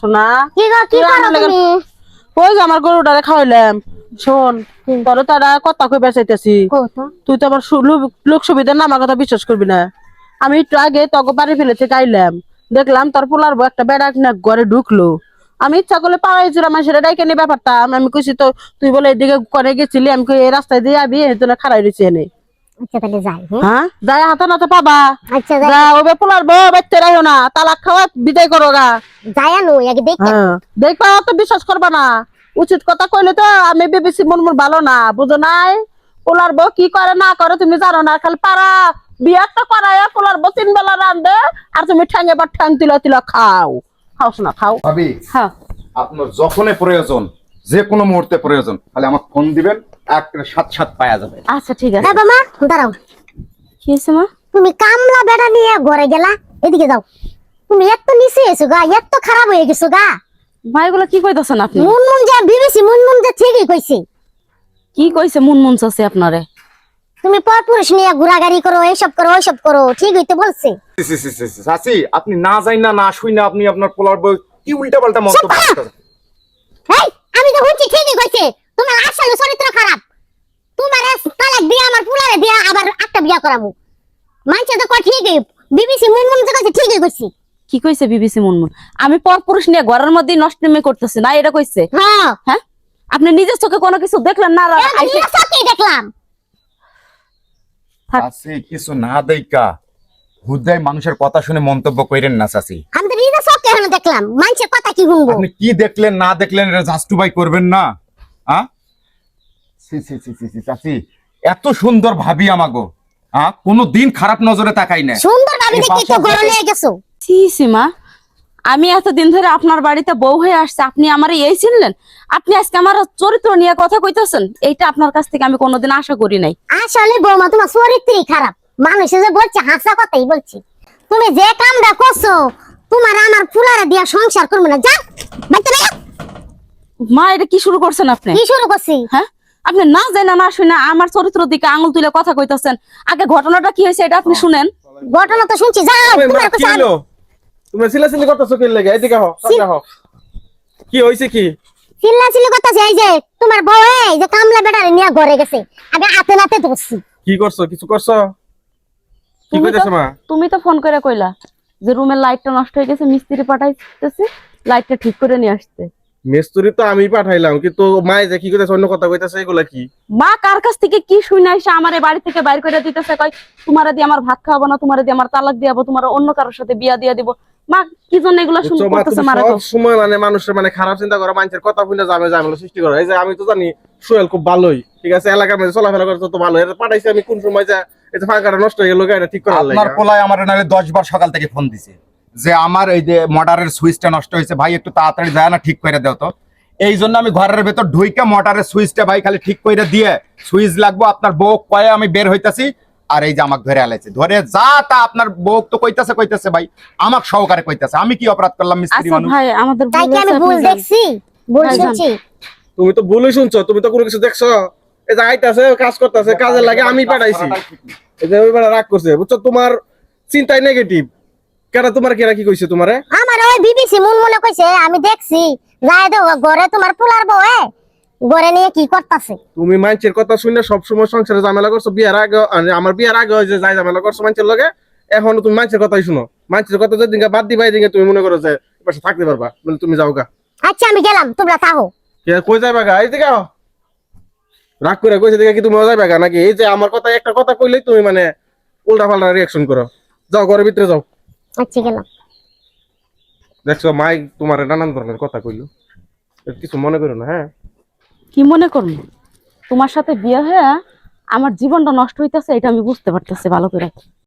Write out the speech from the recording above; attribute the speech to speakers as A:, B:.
A: শোনা
B: কি গো কি করো তুমি?
A: ওই যে আমার গরুটারে খাওয়াইলাম। শোন তোর তারা কথা কই বেচাইতেছি, তুই তো আমার লোক সুবিধা না, আমার কথা বিশ্বাস করবি না। আমি একটু আগে তোকে বাড়ি ফেলে থেকে আইলাম, দেখলাম তোর পোলার বউ একটা বেড়া না ঘরে ঢুকলো। আমি ইচ্ছা করলে পাওয়াই ছিল আমার সেটা ডাইকে নিয়ে ব্যাপারটা আমি কইছি তো তুই বলে এদিকে করে গেছিলি, আমি এই রাস্তায় দিয়ে আবি এই জন্য খারাই রয়েছি এনে।
B: আচ্ছা তাহলে যাই।
A: হ্যাঁ যাই হাতে নাতে পাবা।
B: আচ্ছা
A: যা ওবে পোলার বউ বাচ্চা রাখো না, তালাক খাওয়া বিদায় করো গা।
B: যাই আনো আগে দেখ।
A: দেখবা তো বিশ্বাস করবা না, উচিত কথা কইলে তো আমি ভেবেছি মন ভালো না, বুঝো নাই? পোলার বউ কি করে না করে তুমি জানো না, খালি পারা বিয়ারটা করায় পোলার বউ 3 বেলা রান্ধে আর তুমি ঠ্যাঙে বা ঠ্যাং তিলা তিলা খাও। খাও না খাও
C: ভাবি।
A: হ্যাঁ
C: আপনার যখনই প্রয়োজন, যে কোনো মুহূর্তে প্রয়োজন, তাহলে আমাকে ফোন দিবেন, একটা সাত পাওয়া যাবে।
A: আচ্ছা ঠিক আছে।
B: হ্যাঁ মামা দাঁড়াও।
A: কি হয়েছে মা?
B: তুমি কামলা বেড়া নিয়ে ঘরে গেলা, এদিকে যাও। তুমি এত নিচে এসো গা, এত খারাপ হয়ে গেছো গা।
A: ভাই গুলো কি কইতাছেন আপনি?
B: মুনমুন যা বিবিসি মুনমুন যা ঠিকই কইছে।
A: কি কইছে মুনমুন চাচি আপনারে?
B: তুমি পরপুরুষ নিয়ে ঘোরাঘুরি করো, এইসব করো ওইসব করো, ঠিক হইতে বলছে।
C: চাচি আপনি না যাই না না শুই না, আপনি আপনার পোলার বউ কি উল্টা পাল্টা মন্তব্য করতেছেন।
B: এই আমি তো বলছি ঠিকই কইছে, তোমার আসলে চরিত্র খারাপ। তোমার তালাক দিয়ে আমার পুলারে দিয়ে আবার একটা বিয়া করাবো। মানছে তো কই ঠিকই, বিবিসি মুনমুন যা কইছে ঠিকই কইছে।
A: কি কইছে বিবিসি মুনমুন? আমি পরপুরুষ নিয়ে ঘরের মধ্যে নষ্টমে করতেছি না, এটা কইছে?
B: হ্যাঁ
A: হ্যাঁ আপনি নিজের চোখে কোনো কিছু দেখলেন না?
B: আমি সত্যি দেখলাম।
C: চাচি কিছু না দেইকা হুদাই মানুষের কথা শুনে মন্তব্য কইরেন না চাচি।
B: আমি তো নিজে চোখে এখন দেখলাম, মানুষের কথা কি শুনবো?
C: আপনি কি দেখলেন না দেখলেন এটা জাস্টিফাই করবেন না? হ্যাঁ সি সি সি সি চাচি, এত সুন্দর ভাবি আমাগো, হ্যাঁ কোনোদিন খারাপ নজরে তাকাই না।
B: সুন্দর ভাবি দেখি তো গরম হয়ে গেছো।
A: সি সীমা, আমি এতদিন ধরে আপনার বাড়িতে বউ হয়ে আসছে, আপনি আমার এই চিনলেন? আপনি আজকে আমার চরিত্র নিয়ে কথা কইতেছেন, এইটা আপনার কাছ থেকে আমি কোনোদিন আশা করি নাই।
B: আসলে বৌমা তোমার চরিত্রই খারাপ। মানুষে যে বলছে হাসা কথাই বলছি। তুমি যে কামটা করছো, তোমার আমার ফুলারে দিয়া সংসার করবো না। যা বাইতে না।
A: মা এটা কি শুরু করছেন আপনি?
B: কি শুরু করছি?
A: হ্যাঁ আপনি না জানেন না শুনে আমার চরিত্র দিকে আঙুল তুলে কথা কইতাছেন। আগে ঘটনাটা কি হয়েছে এটা আপনি শুনেন।
B: ঘটনা তো শুনছি, যাও তোমার কাছে।
D: তুমি সিলাসিলি করতেছো কি লাগে? এদিকে হও, সামনে হও। কি হইছে কি?
B: চিল্লাচিল্লি করতেছে এই যে তোমার বউ এই যে কামলা বেটারে নিয়ে ঘরে গেছে, আমি হাতে নাতে ধরছি।
D: কি করছো? কিছু করছো? কি কইতেছ মা?
A: তুমি তো ফোন করে কইলা যে রুমের লাইটটা নষ্ট হয়ে গেছে, মিস্ত্রি পাঠাইতেছি লাইটটা ঠিক করে নিয়ে আসতে।
D: মিস্ত্রি তো আমি পাঠাইলাম, কিন্তু মা যে কি কইতেছে অন্য কথা কইতেছে, এগুলা কি?
A: মা কার কাছ থেকে কি শুনে আইসা আমারে বাড়ি থেকে বাইর করে দিতেছে, কয় তোমারে দিয়ে আমার ভাত খাওয়াবো না, তোমারে দিয়ে আমার তালাক দিয়াবো, তোমার অন্য কারোর সাথে বিয়া দিয়া দিব। মা কি জন্য এগুলো শুনতে করতেছে? মারা তো
D: সব সময় মানে মানুষের মানে খারাপ চিন্তা করে, মানুষের কথা শুনে যাবে ঝামেলা সৃষ্টি করে। এই যে আমি তো জানি সোহেল খুব ভালোই, ঠিক আছে, এলাকার মধ্যে চলাফেরা করতে তো ভালো। এটা পাঠাইছি আমি কোন সময় যা এই যে ফাঁকাটা নষ্ট হয়ে গেল, এটা ঠিক করার লাগে।
C: আপনার পোলায় আমার নালে 10 বার সকাল থেকে ফোন দিছে যে আমার এই যে মোটরের সুইচটা নষ্ট হয়েছে, ভাই একটু তাড়াতাড়ি যায় না ঠিক করে দাও তো। এই জন্য আমি ঘরের ভেতর ঢুইকা মোটরের সুইচটা ভাই খালি ঠিক করে দিয়ে সুইচ লাগবো আপনার বউ কয়ে আমি বের হইতাছি, আর এই যে আমাকে ধরে আলাইছে, ধরে যা তা আপনার বউ তো কইতাছে ভাই আমাকে সহকারে কইতাছে। আমি কি অপরাধ করলাম মিস্ত্রি
A: আচ্ছা
C: মানুষ?
A: ভাই আমাদের
B: তাই কি আমি ভুল দেখছি? ভুল শুনছি?
D: তুমি তো ভুলই শুনছো, তুমি তো কোনো কিছু দেখছো। এই যে আইতাছে কাজ করতেছে, কাজের লাগে আমি পাঠাইছি। এই যে ওই বেলা রাগ করছে, বুঝছো, তোমার চিন্তাই নেগেটিভ। কেন তোমার কেরা কি কইছে তোমারে?
B: আমার ওই বিবিসি মনে কইছে, আমি দেখছি যাই দাও ঘরে তোমার পুলার বউ ঘরে নিয়ে কি করতেছে।
D: তুমি মানুষের কথা শুনে সবসময় সংসারে ঝামেলা করছো। বিয়ার আগে আমার বিয়ার আগে ওই যে যাই ঝামেলা করছো মানুষের লগে, এখন তুমি মানুষের কথাই শুনো। মানুষের কথা যেদিন বাদ দিবা এদিকে তুমি মনে করো যে পাশে থাকতে পারবা, বলে তুমি যাও গা।
B: আচ্ছা আমি গেলাম, তোমরা থাকো।
D: কই যাইবা গা? এই দিকে রাগ করে কইছে দিকে কি তুমি যাইবা গা নাকি? এই যে আমার কথা একটা কথা কইলেই তুমি মানে উল্টা পাল্টা রিয়াকশন করো। যাও ঘরের ভিতরে যাও।
B: আচ্ছা গেলাম।
D: দেখছো মাই তোমার নানান ধরনের কথা কইলো, কিছু মনে করো না। হ্যাঁ
A: কি মনে করবো? তোমার সাথে বিয়ে হয়ে আমার জীবনটা নষ্ট হইতেছে, এটা আমি বুঝতে পারতেছি ভালো করে।